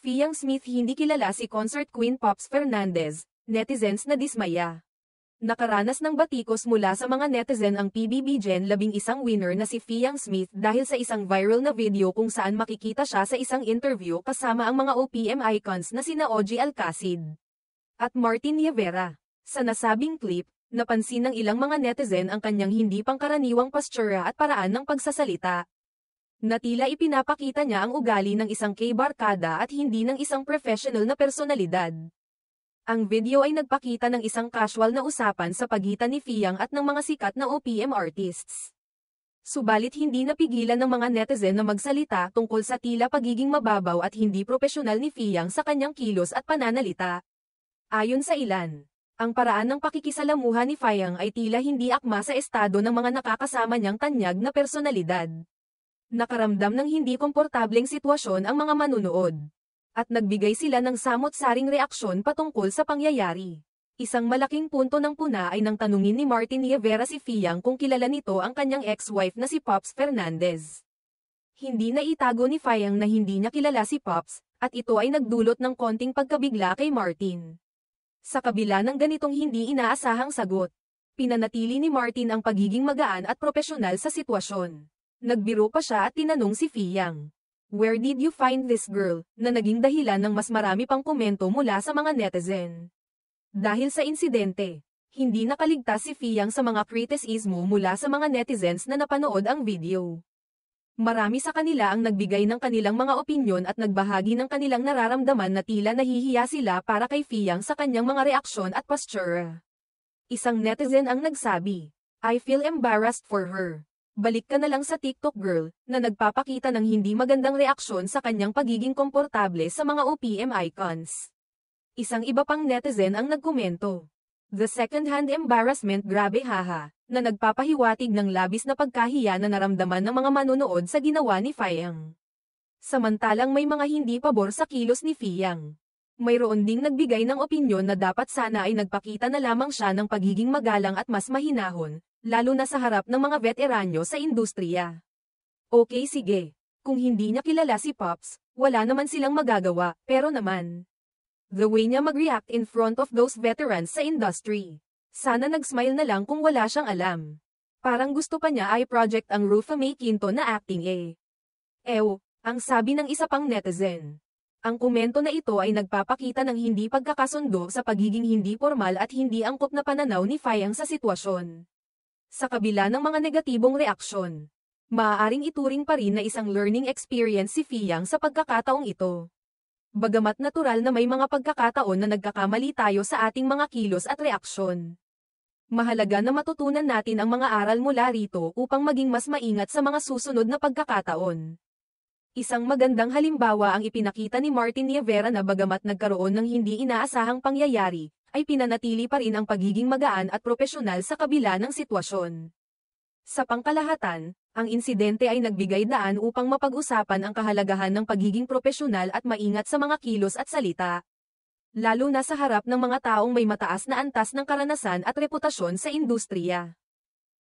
Fiang Smith hindi kilala si concert queen Pops Fernandez, netizens na dismaya. Nakaranas ng batikos mula sa mga netizen ang PBB Gen 11 winner na si Fiang Smith dahil sa isang viral na video kung saan makikita siya sa isang interview kasama ang mga OPM icons na sina Ogie Alcacid at Martin Rivera. Sa nasabing clip, napansin ng ilang mga netizen ang kanyang hindi pangkaraniwang postura at paraan ng pagsasalita. Na tila ipinapakita niya ang ugali ng isang K-barkada at hindi ng isang professional na personalidad. Ang video ay nagpakita ng isang casual na usapan sa pagitan ni Fiang at ng mga sikat na OPM artists. Subalit hindi napigilan ng mga netizen na magsalita tungkol sa tila pagiging mababaw at hindi propesyonal ni Fiang sa kanyang kilos at pananalita. Ayon sa ilan, ang paraan ng pakikisalamuha ni Fiang ay tila hindi akma sa estado ng mga nakakasama niyang tanyag na personalidad. Nakaramdam ng hindi komportableng sitwasyon ang mga manunood. At nagbigay sila ng samot-saring reaksyon patungkol sa pangyayari. Isang malaking punto ng puna ay nang tanungin ni Martin Rivera si Fiang kung kilala nito ang kanyang ex-wife na si Pops Fernandez. Hindi na itago ni Fiang na hindi niya kilala si Pops, at ito ay nagdulot ng konting pagkabigla kay Martin. Sa kabila ng ganitong hindi inaasahang sagot, pinanatili ni Martin ang pagiging magaan at propesyonal sa sitwasyon. Nagbiro pa siya at tinanong si Fiang, "Where did you find this girl?" na naging dahilan ng mas marami pang komento mula sa mga netizen. Dahil sa insidente, hindi nakaligtas si Fiang sa mga kritisismo mula sa mga netizens na napanood ang video. Marami sa kanila ang nagbigay ng kanilang mga opinyon at nagbahagi ng kanilang nararamdaman na tila nahihiya sila para kay Fiang sa kanyang mga reaksyon at postura. Isang netizen ang nagsabi, "I feel embarrassed for her. Balik ka na lang sa TikTok girl," na nagpapakita ng hindi magandang reaksyon sa kanyang pagiging komportable sa mga OPM icons. Isang iba pang netizen ang nagkomento, "The second-hand embarrassment, grabe haha," na nagpapahiwatig ng labis na pagkahiya na naramdaman ng mga manonood sa ginawa ni Fiang. Samantalang may mga hindi pabor sa kilos ni Fiang. Mayroon ding nagbigay ng opinyon na dapat sana ay nagpakita na lamang siya ng pagiging magalang at mas mahinahon, lalo na sa harap ng mga veteranyo sa industriya. Okay, sige. Kung hindi niya kilala si Pops, wala naman silang magagawa, pero naman, the way niya mag-react in front of those veterans sa industry. Sana nag-smile na lang kung wala siyang alam. Parang gusto pa niya ay project ang Rufa May Quinto na acting eh. Ew, ang sabi ng isa pang netizen. Ang komento na ito ay nagpapakita ng hindi pagkakasundo sa pagiging hindi formal at hindi angkop na pananaw ni Fiang sa sitwasyon. Sa kabila ng mga negatibong reaksyon, maaaring ituring pa rin na isang learning experience si Fiang sa pagkakataong ito. Bagamat natural na may mga pagkakataon na nagkakamali tayo sa ating mga kilos at reaksyon. Mahalaga na matutunan natin ang mga aral mula rito upang maging mas maingat sa mga susunod na pagkakataon. Isang magandang halimbawa ang ipinakita ni Martin Rivera na bagamat nagkaroon ng hindi inaasahang pangyayari, ay pinanatili pa rin ang pagiging magaan at propesyonal sa kabila ng sitwasyon. Sa pangkalahatan, ang insidente ay nagbigay daan upang mapag-usapan ang kahalagahan ng pagiging propesyonal at maingat sa mga kilos at salita. Lalo na sa harap ng mga taong may mataas na antas ng karanasan at reputasyon sa industriya.